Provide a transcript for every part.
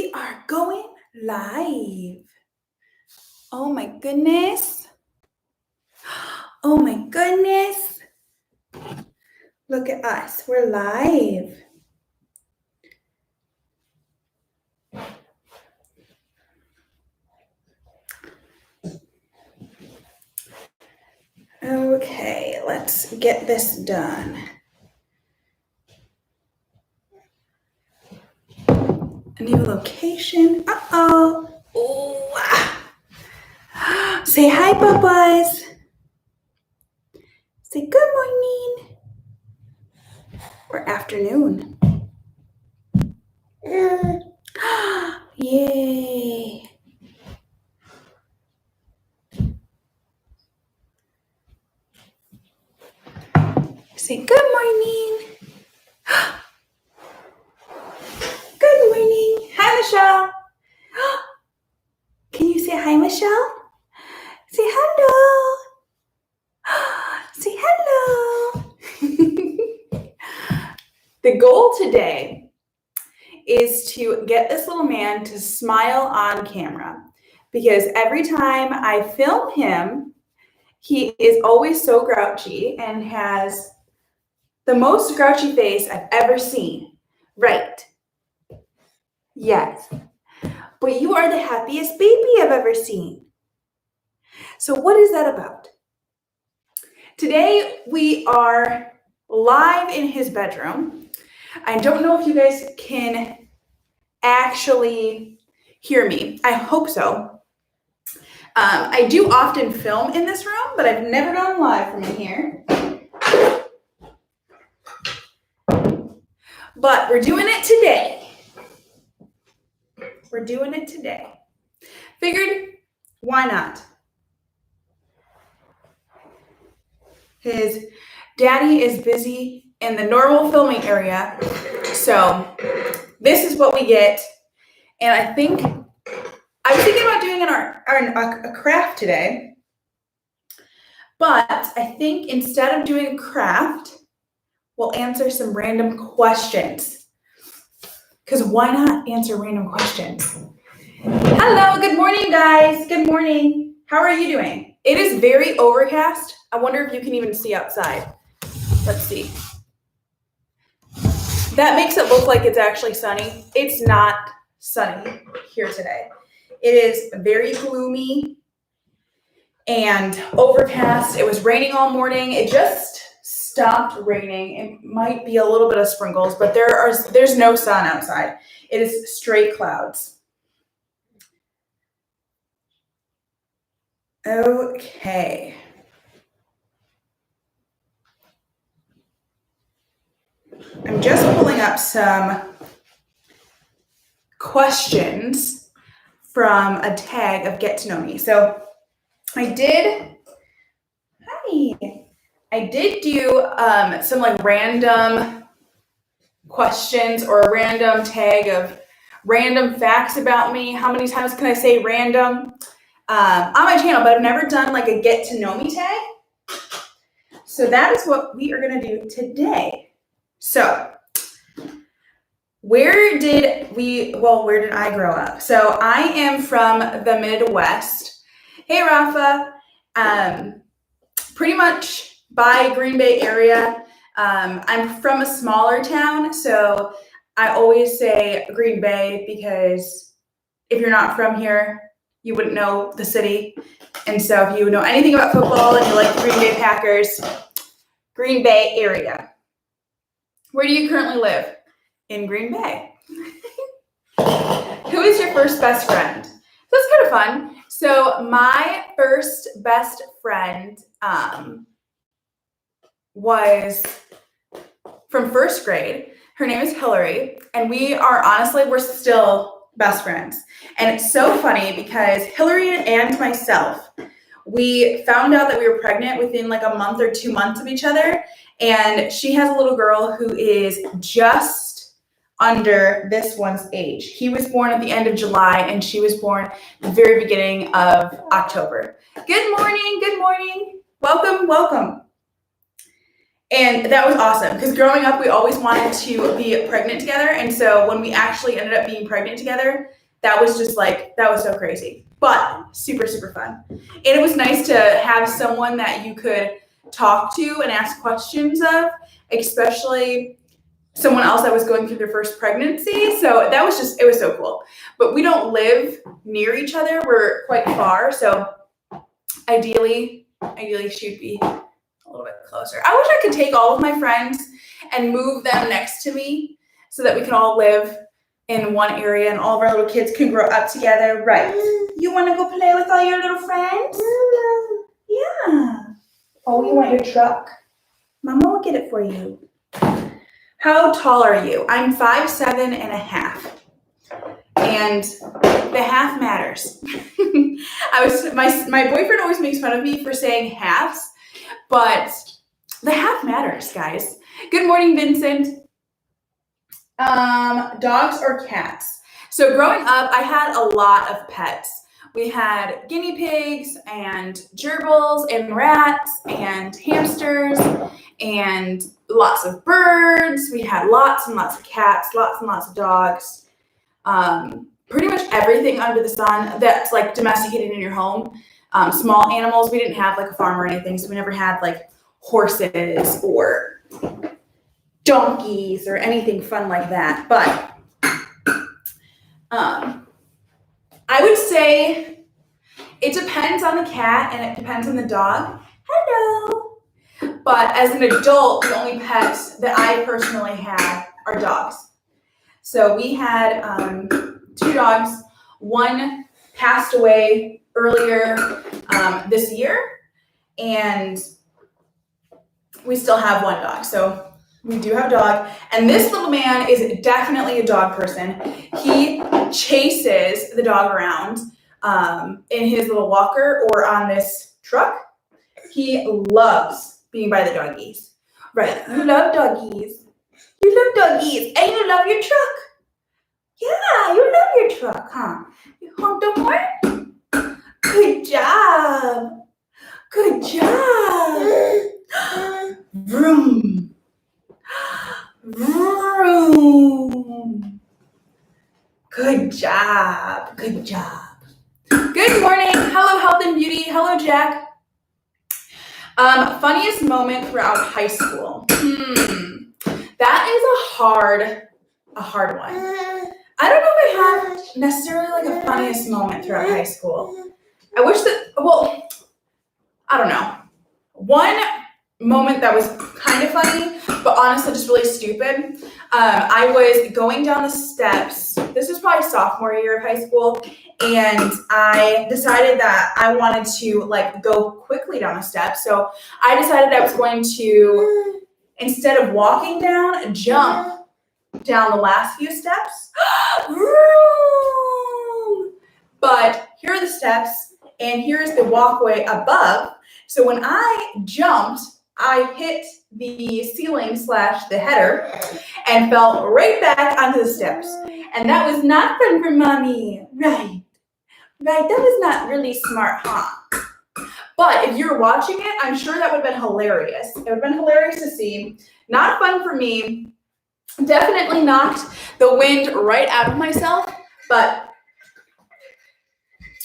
We are going live. Oh my goodness. Oh my goodness. Look at us. We're live. Okay, let's get this done. A new location. Uh-oh. Ooh, ah. Say hi, Papas. Say good morning. Or afternoon. Yay. Say good morning. Good morning. Hi, Michelle. Can you say hi, Michelle? Say hello. Say hello. The goal today is to get this little man to smile on camera, because every time I film him, he is always so grouchy and has the most grouchy face I've ever seen. Right. Yes. But you are the happiest baby I've ever seen. So what is that about? Today we are live in his bedroom. I don't know if you guys can actually hear me. I hope so. I do often film in this room, but I've never gone live from in here. But we're doing it today. We're doing it today. Figured, why not? His daddy is busy in the normal filming area, so this is what we get. And I was thinking about doing a craft today, but I think instead of doing a craft, we'll answer some random questions. Because why not answer random questions? Hello, good morning, guys. Good morning. How are you doing? It is very overcast. I wonder if you can even see outside. Let's see. That makes it look like it's actually sunny. It's not sunny here today. It is very gloomy and overcast. It was raining all morning. It just stopped raining. It might be a little bit of sprinkles, but there's no sun outside. It is straight clouds. Okay. I'm just pulling up some questions from a tag of Get to Know Me. So I did do some like random questions or a random tag of random facts about me. How many times can I say random? On my channel, but I've never done like a Get to Know Me tag. So that is what we are going to do today. So where did I grow up? So I am from the Midwest. Hey, Rafa. Pretty much by Green Bay area. I'm from a smaller town, so I always say Green Bay because if you're not from here, you wouldn't know the city. And so if you know anything about football and you like the Green Bay Packers, Green Bay area. Where do you currently live? In Green Bay. Who is your first best friend? That's kind of fun. So my first best friend was from first grade. Her name is Hillary, and we're still best friends. And it's so funny because Hillary and myself, we found out that we were pregnant within like a month or 2 months of each other. And she has a little girl who is just under this one's age. He was born at the end of July, and she was born the very beginning of October. Good morning. Good morning. Welcome. Welcome. And that was awesome because growing up, we always wanted to be pregnant together. And so when we actually ended up being pregnant together, that was just like, that was so crazy, but super, super fun. And it was nice to have someone that you could talk to and ask questions of, especially someone else that was going through their first pregnancy. So that was just, it was so cool. But we don't live near each other. We're quite far. So ideally should be a little bit closer. I wish I could take all of my friends and move them next to me so that we can all live in one area and all of our little kids can grow up together. Right. You want to go play with all your little friends? Yeah. Oh, you want your truck? Mama will get it for you. How tall are you? I'm 5'7.5". And the half matters. My boyfriend always makes fun of me for saying halves, but the half matters, guys. Good morning, Vincent. Dogs or cats? So growing up, I had a lot of pets. We had guinea pigs and gerbils and rats and hamsters and lots of birds. We had lots and lots of cats, lots and lots of dogs. Pretty much everything under the sun that's like domesticated in your home. Small animals, we didn't have like a farm or anything, so we never had like horses or donkeys or anything fun like that. But I would say it depends on the cat and it depends on the dog. Hello. But as an adult, the only pets that I personally had are dogs. So we had 2 dogs. One passed away earlier this year, and we still have 1 dog. So we do have a dog, and this little man is definitely a dog person. He chases the dog around in his little walker or on this truck. He loves being by the doggies. Right, you love doggies. You love doggies, and you love your truck. Yeah, you love your truck, huh? You honk the horn? Good job. Good job. Vroom. Vroom. Good job. Good job. Good morning. Hello, Health and Beauty. Hello, Jack. Funniest moment throughout high school. That is a hard one. I don't know if I have necessarily like a funniest moment throughout high school. I wish that, well, I don't know. One moment that was kind of funny, but honestly just really stupid. I was going down the steps. This was probably sophomore year of high school, and I decided that I wanted to like go quickly down the steps. So I decided I was going to, instead of walking down, jump down the last few steps. But here are the steps, and here's the walkway above. So when I jumped, I hit the ceiling / the header and fell right back onto the steps. And that was not fun for mommy. Right, that was not really smart, huh? But if you're watching it, I'm sure that would have been hilarious. It would have been hilarious to see. Not fun for me. Definitely knocked the wind right out of myself, but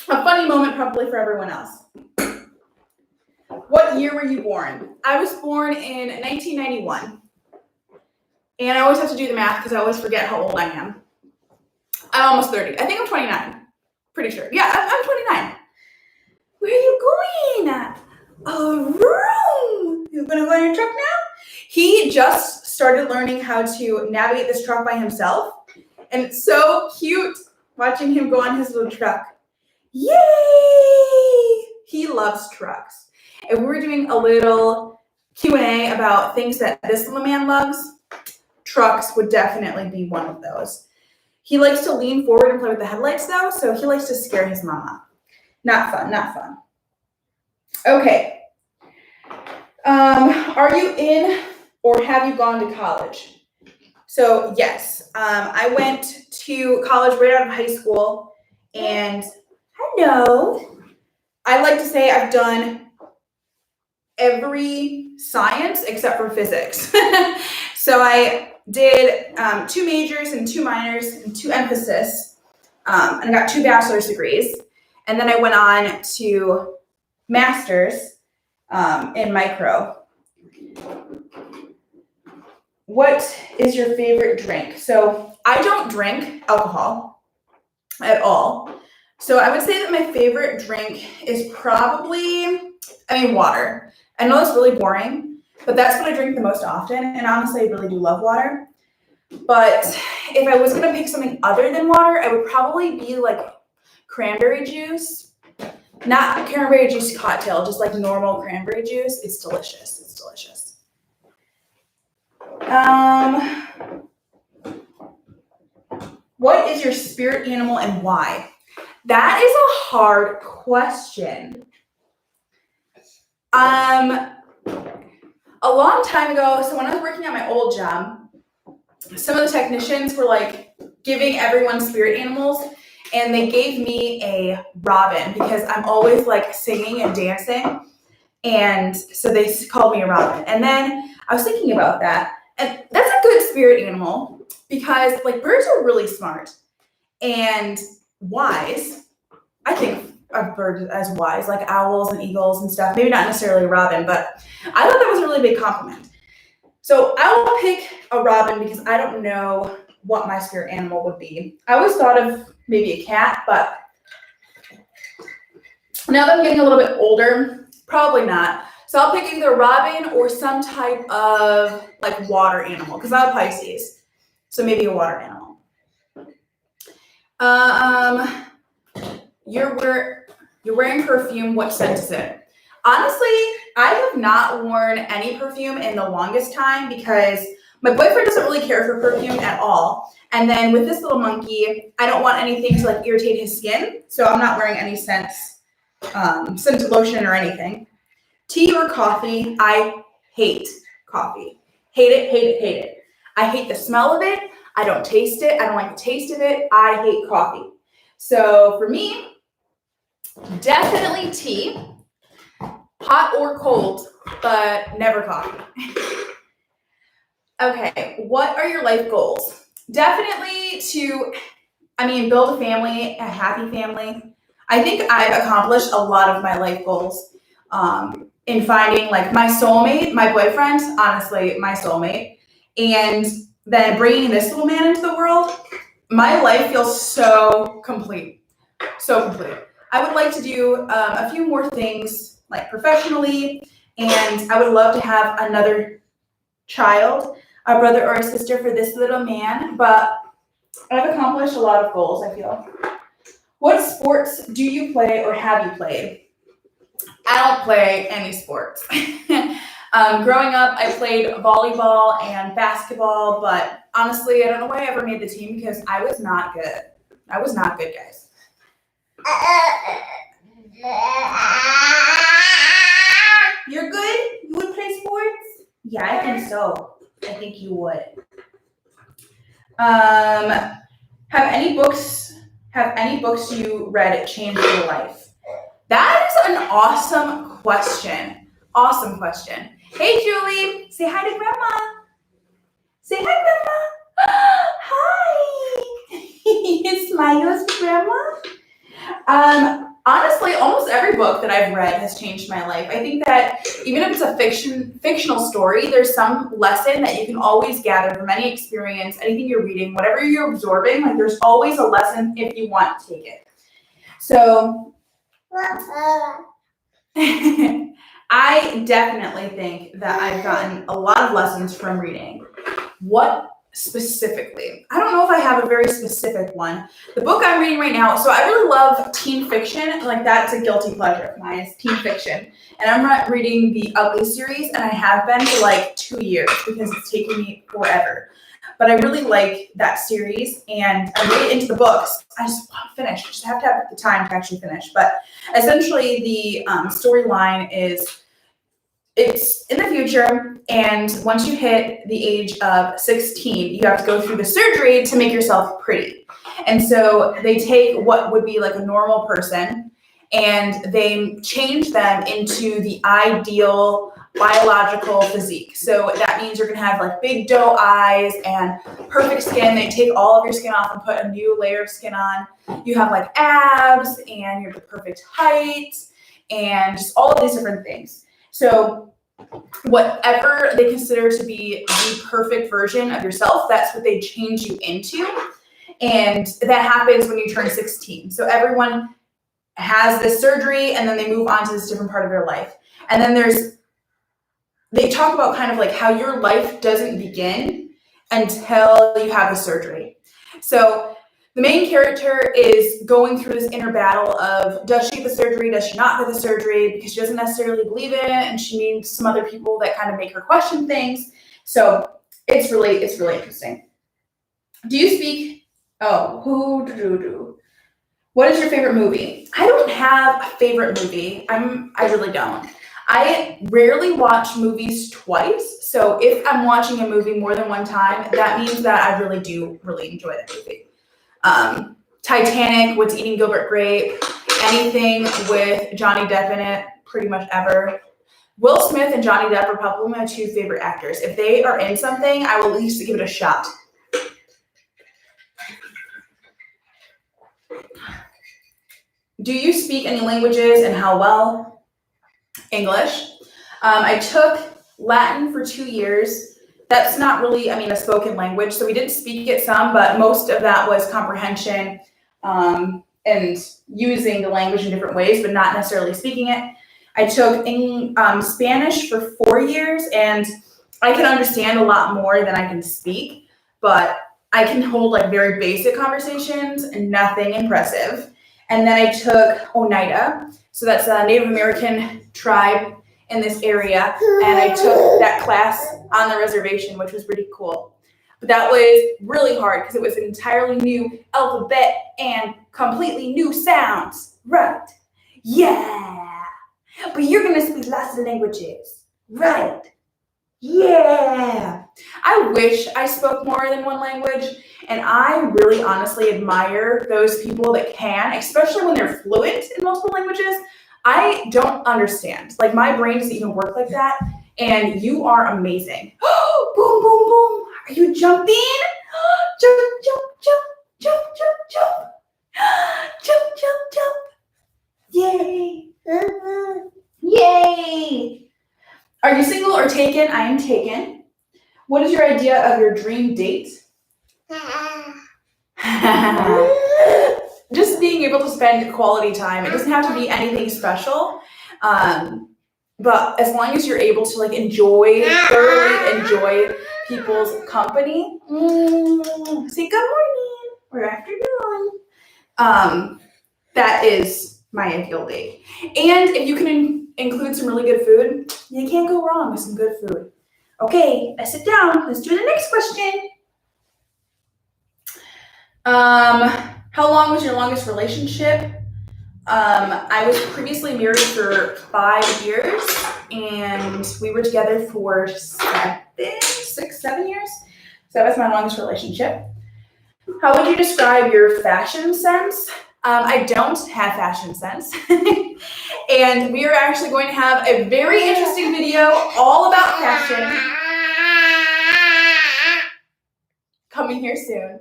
a funny moment probably for everyone else. What year were you born? I was born in 1991. And I always have to do the math because I always forget how old I am. I'm almost 30. I think I'm 29. Pretty sure. Yeah, I'm 29. Where are you going? A room. You're going to go in your truck now? He just started learning how to navigate this truck by himself. And it's so cute watching him go on his little truck. Yay! He loves trucks. If we were doing a little Q&A about things that this little man loves, trucks would definitely be one of those. He likes to lean forward and play with the headlights though, so he likes to scare his mama. Not fun, not fun. Okay. Are you in or have you gone to college? So yes, I went to college right out of high school, and hello. I like to say I've done every science except for physics. So I did 2 majors and 2 minors and 2 emphasis, and I got 2 bachelor's degrees. And then I went on to master's in micro. What is your favorite drink? So I don't drink alcohol at all. So I would say that my favorite drink is probably, water. I know it's really boring, but that's what I drink the most often. And honestly, I really do love water. But if I was going to pick something other than water, I would probably be like cranberry juice. Not cranberry juice cocktail, just like normal cranberry juice. It's delicious. It's delicious. What is your spirit animal and why? That is a hard question. A long time ago, so when I was working at my old job, some of the technicians were like giving everyone spirit animals, and they gave me a robin because I'm always like singing and dancing, and so they called me a robin. And then I was thinking about that, and that's a good spirit animal because like birds are really smart and wise. I think of birds as wise, like owls and eagles and stuff. Maybe not necessarily a robin, but I thought that was a really big compliment. So I will pick a robin because I don't know what my spirit animal would be. I always thought of maybe a cat, but now that I'm getting a little bit older, probably not. So I'll pick either a robin or some type of like water animal because I'm a Pisces. So maybe a water animal. You're wearing perfume. What scent is it? Honestly, I have not worn any perfume in the longest time because my boyfriend doesn't really care for perfume at all. And then with this little monkey, I don't want anything to like irritate his skin. So I'm not wearing any scents, scented lotion or anything. Tea or coffee? I hate coffee. Hate it, hate it, hate it. I hate the smell of it. I don't taste it. I don't like the taste of it. I hate coffee. So for me, definitely tea, hot or cold, but never coffee. Okay, what are your life goals? Definitely to, build a family, a happy family. I think I've accomplished a lot of my life goals in finding like my soulmate, my boyfriend, honestly, my soulmate, and then bringing this little man into the world. My life feels so complete, so complete. I would like to do a few more things like professionally, and I would love to have another child, a brother or a sister for this little man, but I've accomplished a lot of goals, I feel. What sports do you play or have you played? I don't play any sports. Growing up, I played volleyball and basketball, but honestly, I don't know why I ever made the team because I was not good. I was not good, guys. You're good? You would play sports? Yeah, I think so. I think you would. Have any books you read changed your life? That is an awesome question. Awesome question. Hey, Julie. Say hi to Grandma. Say hi, Grandma. Hi. Smiles, Grandma. Honestly, almost every book that I've read has changed my life. I think that even if it's a fictional story, there's some lesson that you can always gather from any experience, anything you're reading, whatever you're absorbing. Like there's always a lesson if you want to take it. So I definitely think that I've gotten a lot of lessons from reading. What specifically? I don't know if I have a very specific one. The book I'm reading right now, so I really love teen fiction. Like that's a guilty pleasure of mine, is teen fiction. And I'm reading the Ugly series, and I have been for like 2 years because it's taken me forever. But I really like that series, and I'm really into the books. I just want to finish. I just have to have the time to actually finish. But essentially, the storyline is it's in the future, and once you hit the age of 16, you have to go through the surgery to make yourself pretty. And so they take what would be like a normal person, and they change them into the ideal biological physique. So that means you're going to have like big doe eyes and perfect skin. They take all of your skin off and put a new layer of skin on. You have like abs and you're the perfect height and just all of these different things. So whatever they consider to be the perfect version of yourself, that's what they change you into. And that happens when you turn 16. So everyone has this surgery and then they move on to this different part of their life. And then they talk about kind of like how your life doesn't begin until you have the surgery. So the main character is going through this inner battle of, does she get the surgery? Does she not get the surgery? Because she doesn't necessarily believe in it, and she needs some other people that kind of make her question things. So it's really interesting. Do you speak? Oh, what is your favorite movie? I don't have a favorite movie. I really don't. I rarely watch movies twice. So if I'm watching a movie more than one time, that means that I really do enjoy that movie. Titanic, What's Eating Gilbert Grape, anything with Johnny Depp in it, pretty much ever. Will Smith and Johnny Depp are probably my two favorite actors. If they are in something, I will at least give it a shot. Do you speak any languages and how well? English. I took Latin for 2 years. That's not really, a spoken language. So we did speak it some, but most of that was comprehension and using the language in different ways, but not necessarily speaking it. I took Spanish for 4 years, and I can understand a lot more than I can speak, but I can hold like very basic conversations and nothing impressive. And then I took Oneida. So that's a Native American tribe in this area. And I took that class on the reservation, which was pretty cool. But that was really hard because it was an entirely new alphabet and completely new sounds. Right. Yeah. But you're going to speak lots of languages. Right. Yeah. I wish I spoke more than one language. And I really honestly admire those people that can, especially when they're fluent in multiple languages. I don't understand. Like, my brain doesn't even work like that. And you are amazing. Boom, boom, boom. Are you jumping? Jump, jump, jump, jump, jump, jump. Jump, jump, jump. Yay. Yay. Are you single or taken? I am taken. What is your idea of your dream date? Just being able to spend quality time. It doesn't have to be anything special. But as long as you're able to thoroughly enjoy people's company. Say good morning or afternoon. That is my ideal date. And if you can include some really good food, you can't go wrong with some good food. Okay, let's sit down. Let's do the next question. How long was your longest relationship? I was previously married for 5 years, and we were together for 7 years. So that was my longest relationship. How would you describe your fashion sense? I don't have fashion sense. And we are actually going to have a very interesting video all about fashion coming here soon.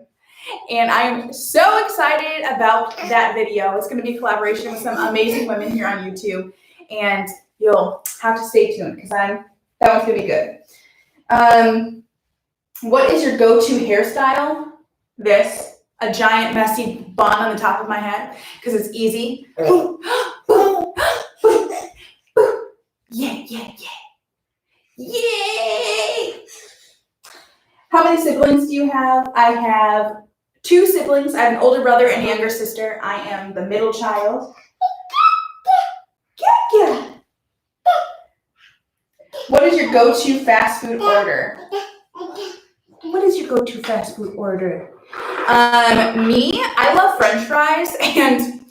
And I'm so excited about that video. It's going to be a collaboration with some amazing women here on YouTube. And you'll have to stay tuned because that one's going to be good. What is your go-to hairstyle? This. A giant messy bun on the top of my head because it's easy. Boom, boom, boom, boom. Yeah, yeah, yeah. Yay! How many siblings do you have? I have 2 siblings. I have an older brother and a younger sister. I am the middle child. What is your go-to fast food order? What is your go-to fast food order? Me, I love French fries, and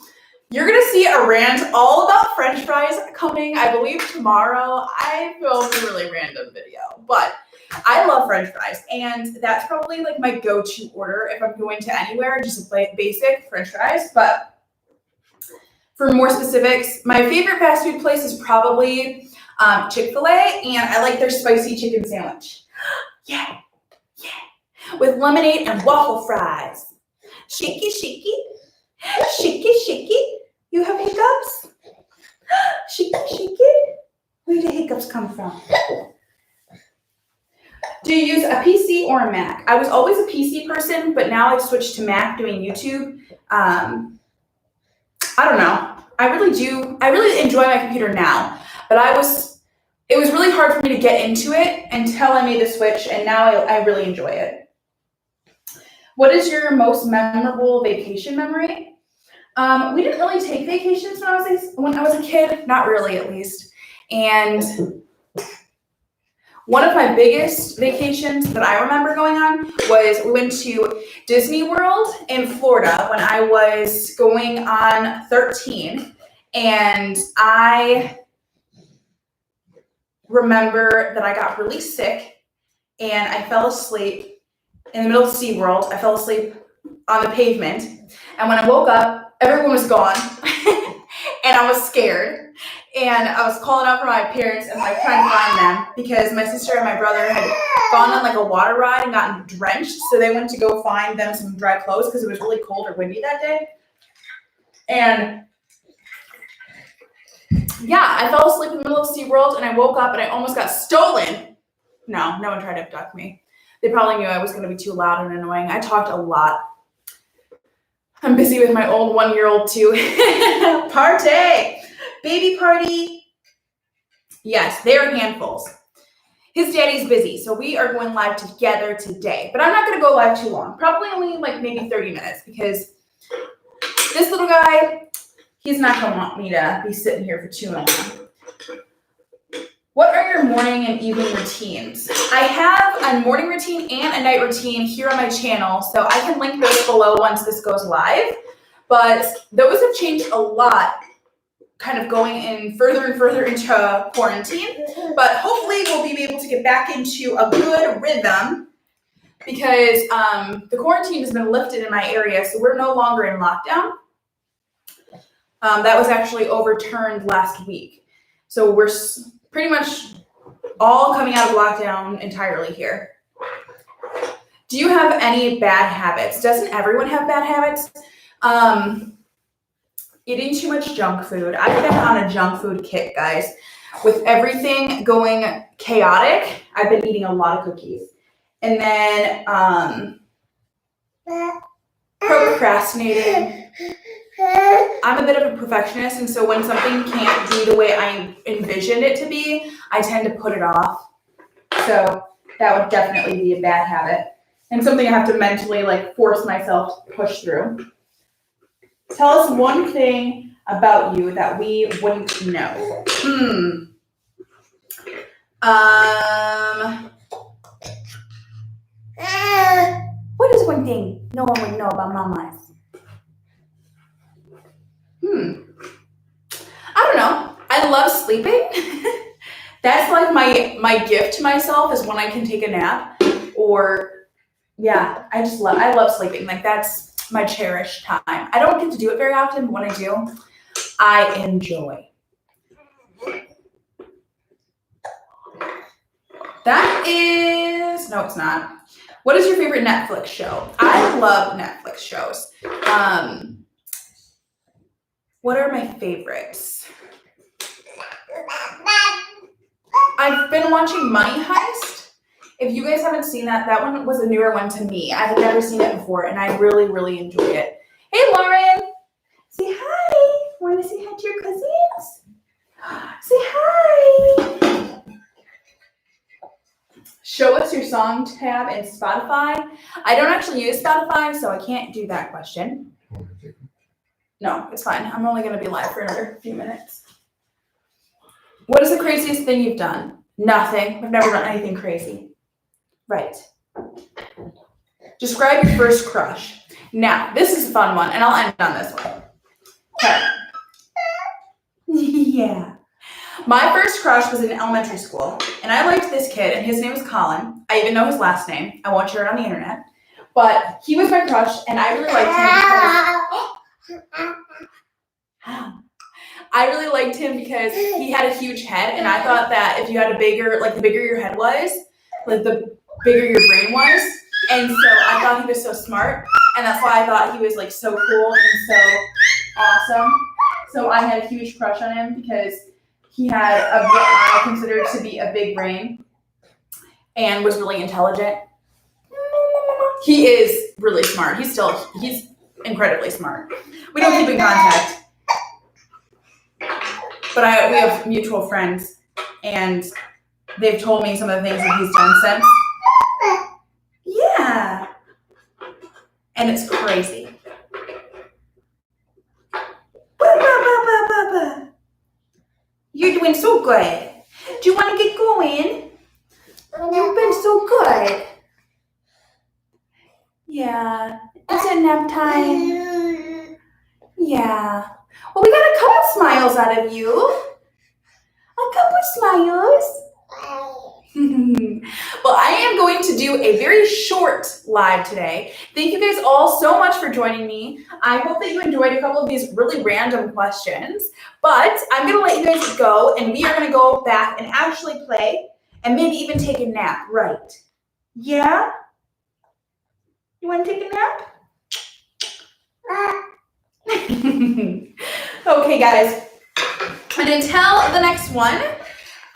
you're gonna see a rant all about French fries coming, I believe, tomorrow. I filmed a really random video, but I love French fries, and that's probably like my go-to order if I'm going to anywhere, just like basic French fries. But for more specifics, my favorite fast food place is probably Chick-fil-A, and I like their spicy chicken sandwich. Yeah, yeah. With lemonade and waffle fries. Shaky, shaky. Shaky, shaky. You have hiccups? Shaky, shaky. Where do the hiccups come from? Do you use a PC or a Mac? I was always a PC person, but now I've switched to Mac doing YouTube. I don't know. I really enjoy my computer now, but it was really hard for me to get into it until I made the switch, and now I really enjoy it. What is your most memorable vacation memory? We didn't really take vacations when I was a kid, not really at least. And one of my biggest vacations that I remember going on was we went to Disney World in Florida when I was going on 13. And I remember that I got really sick and I fell asleep in the middle of SeaWorld. I fell asleep on the pavement. And when I woke up, everyone was gone. And I was scared. And I was calling out for my parents and like trying to find them because my sister and my brother had gone on like a water ride and gotten drenched. So they went to go find them some dry clothes because it was really cold or windy that day. And yeah, I fell asleep in the middle of SeaWorld and I woke up and I almost got stolen. No one tried to abduct me. They probably knew I was going to be too loud and annoying. I talked a lot. I'm busy with my old 1-year-old too. Party! Baby party. Yes, they are handfuls. His daddy's busy, so we are going live together today. But I'm not going to go live too long. Probably only like maybe 30 minutes because this little guy, he's not going to want me to be sitting here for too long. What are your morning and evening routines? I have a morning routine and a night routine here on my channel, so I can link those below once this goes live. But those have changed a lot, kind of going in further and further into quarantine. But hopefully we'll be able to get back into a good rhythm because the quarantine has been lifted in my area, so we're no longer in lockdown. That was actually overturned last week. So we're pretty much all coming out of lockdown entirely here. Do you have any bad habits? Doesn't everyone have bad habits? Eating too much junk food. I've been on a junk food kick, guys. With everything going chaotic, I've been eating a lot of cookies. And then procrastinating. I'm a bit of a perfectionist, and so when something can't be the way I envisioned it to be, I tend to put it off. So that would definitely be a bad habit. And something I have to mentally like force myself to push through. Tell us one thing about you that we wouldn't know. What is one thing no one would know about Mama's? I don't know. I love sleeping. That's like my gift to myself is when I can take a nap. Or yeah, I love sleeping. Like that's my cherished time. I don't get to do it very often, but when I do, I enjoy. That is, no, it's not. What is your favorite Netflix show? I love Netflix shows. What are my favorites? I've been watching Money Heist. If you guys haven't seen that, that one was a newer one to me. I had never seen it before, and I really, really enjoyed it. Hey, Lauren. Say hi. Want to say hi to your cousins? Say hi. Show us your song tab in Spotify. I don't actually use Spotify, so I can't do that question. No, it's fine. I'm only going to be live for another few minutes. What is the craziest thing you've done? Nothing. I've never done anything crazy. Right. Describe your first crush. Now, this is a fun one, and I'll end on this one. Okay. Yeah. My first crush was in elementary school, and I liked this kid, and his name was Colin. I even know his last name. I won't share it on the internet. But he was my crush, and I really liked him because I really liked him because he had a huge head, and I thought that if you had a bigger, like the bigger your head was, like the bigger your brain was. And so I thought he was so smart, and that's why I thought he was like so cool and so awesome. So I had a huge crush on him because he had what I considered to be a big brain and was really intelligent. He is really smart. He's incredibly smart. We don't keep in contact, but we have mutual friends, and they've told me some of the things that he's done since. Yeah. And it's crazy. You're doing so good. Do you want to get going? You've been so good. Yeah. Is it nap time? Yeah. Well, we got a couple smiles out of you. A couple smiles. Well, I am going to do a very short live today. Thank you guys all so much for joining me. I hope that you enjoyed a couple of these really random questions, but I'm going to let you guys go, and we are going to go back and actually play and maybe even take a nap, right? Yeah? You want to take a nap? Okay, guys. And until the next one,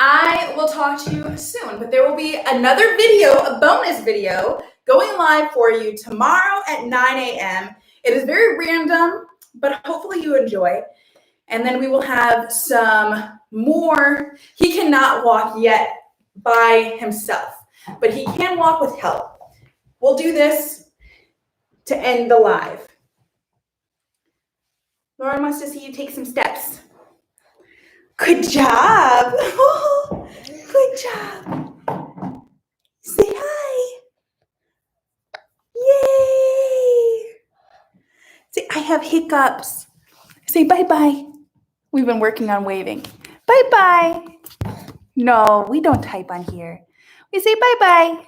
I will talk to you soon, but there will be another video, a bonus video, going live for you tomorrow at 9 a.m. It is very random, but hopefully you enjoy. And then we will have some more. He cannot walk yet by himself, but he can walk with help. We'll do this to end the live. Lauren wants to see you take some steps. Good job. Oh, good job. Say hi. Yay. Say, I have hiccups. Say bye-bye. We've been working on waving. Bye-bye. No, we don't type on here. We say bye-bye.